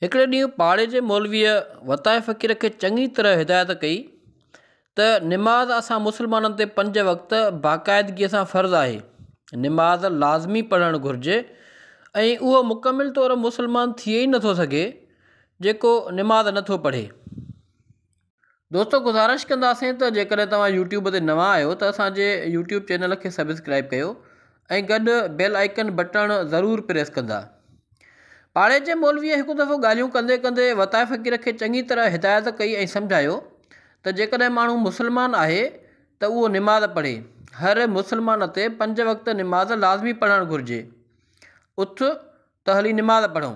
हिकिड़े ॾींहुं पाड़े जे मौलवीअ वताए फ़क़ीर खे चङी तरह हिदायत कई त निमाज़ असां मुस्लमाननि ते 5 वक़्त बाक़ाइदगीअ सां फ़र्ज़ु आहे। निमाज़ लाज़मी पढ़णु घुरिजे ऐं उहो मुकमिल तौरु मुस्लमान थिए ई नथो सघे जेको निमाज़ नथो पढ़े। दोस्तो, गुज़ारिश कंदासीं त जेकॾहिं तव्हां यूट्यूब ते नवां आहियो त असांजे यूट्यूब चैनल खे सब्सक्राइब कयो ऐं गॾु बेल आइकन बटण ज़रूरु प्रेस कंदा। पाड़े जे मौलवीअ हिकु दफ़ो ॻाल्हियूं कंदे कंदे वताए फ़क़ीर खे चङी तरह हिदायत कई ऐं सम्झायो त जेकॾहिं माण्हू मुस्लमान आहे त उहो निमाज़ पढ़े। हर मुस्लमान ते 5 वक़्त निमाज़ लाज़मी पढ़णु घुरिजे। उथ त हली निमाज़ पढ़ूं,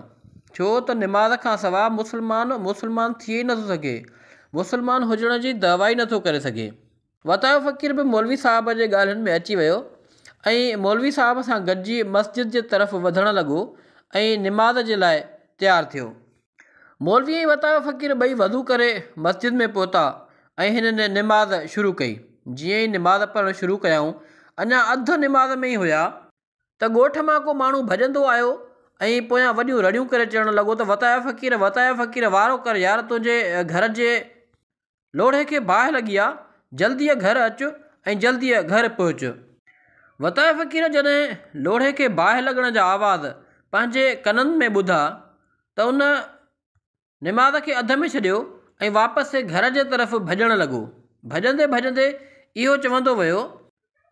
छो त निमाज़ खां सवाइ मुस्लमान थिए ई नथो सघे, मुस्लमान हुजण जी दावा ई नथो करे सघे। वतायो फ़क़ीर बि मौलवी साहिब जे ॻाल्हियुनि में अची वियो ऐं मौलवी साहिब सां गॾिजी मस्जिद जे तरफ़ वधणु लॻो ऐं निमाज़ जे लाइ तयारु थियो। मौलवी ऐं वतायो फ़क़ीर ॿई वज़ू करे मस्जिद में पहुता ऐं हिननि निमाज़ शुरू कई। जीअं ई निमाज़ पढ़णु शुरू कयऊं, अञा अधु निमाज़ में ई हुया त ॻोठ मां को माण्हू भॼंदो आयो ऐं पोयां वॾियूं रड़ियूं करे चवणु लॻो त वतायो फ़क़ीर वारो कर यार, तुंहिंजे घर जे लोढ़े खे बाहि लॻी आहे, जल्दीअ घर अचु ऐं जल्दीअ घर पहुच। वतायो फ़क़ीर जॾहिं लोढ़े खे बाहि लॻण जा आवाज़ पंहिंजे कननि में ॿुधा त उन निमाज़ खे अध में छॾियो ऐं वापसि घर जे तरफ़ भॼणु लॻो। भॼंदे भॼंदे इहो चवंदो वियो,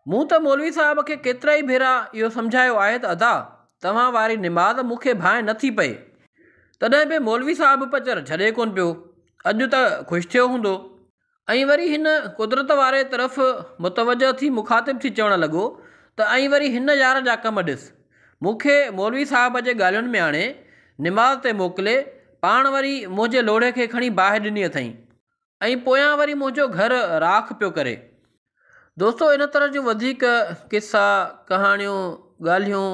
मूं त मौलवी साहिब खे केतिरा ई भेरा इहो सम्झायो आहे त अदा तव्हां वारी निमाज़ मूंखे भांइ नथी पए, तॾहिं बि मौलवी साहिब पचर छॾे कोन पियो। अॼु त ख़ुशि थियो हूंदो। ऐं वरी हिन कुदरत वारे तरफ़ मुतवजह थी मुखातिब थी चवणु लॻो त ऐं वरी हिन यार जा कम ॾिस, मूंखे मौलवी साहिब जे ॻाल्हियुनि में हाणे निमाज़ ते मोकिले, पाण वरी मुंहिंजे लोढ़े खे खणी बाहि ॾिनी अथई ऐं पोयां वरी मुंहिंजो घर राख पियो करे। दोस्तो, इन तरह जूं वधीक किसा, कहाणियूं, ॻाल्हियूं,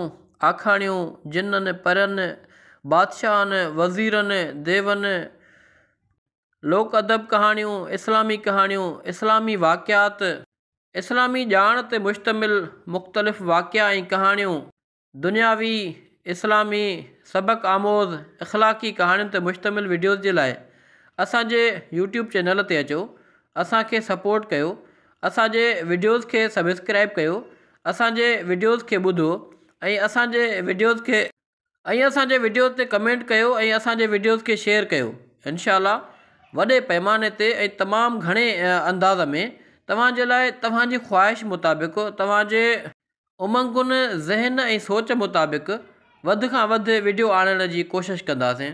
आखाणियूं जिननि परनि, बादशाहनि, वज़ीरनि, देवनि, लोक अदब कहाणियूं, इस्लामी वाक़ियात, इस्लामी ॼाण ते मुश्तमिल मुख़्तलिफ़ वाक़िया ऐं कहाणियूं, दुनियावी, इस्लामी, सबक़ आमोज़, इख़लाक़ी कहाणियुनि ते मुश्तमिल वीडियोज़ जे लाइ असांजे यूट्यूब चैनल ते अचो, असांखे सपोर्ट कयो, असांजे वीडियोज़ खे सब्सक्राइब कयो, असांजे वीडियोज़ खे ॿुधो ऐं असांजे वीडियोज़ ते कमेंट कयो ऐं असांजे वीडियोज़ खे शेयर कयो। इंशाअल्लाह वॾे पैमाने ते ऐं तमामु घणे अंदाज़ में तव्हांजे लाइ तव्हांजी ख़्वाहिश मुताबिक़, तव्हांजे उमंगुनि, ज़हन ऐं सोच मुताबिक़ वधि खां वधि वीडियो आणण जी कोशिशि कंदासीं।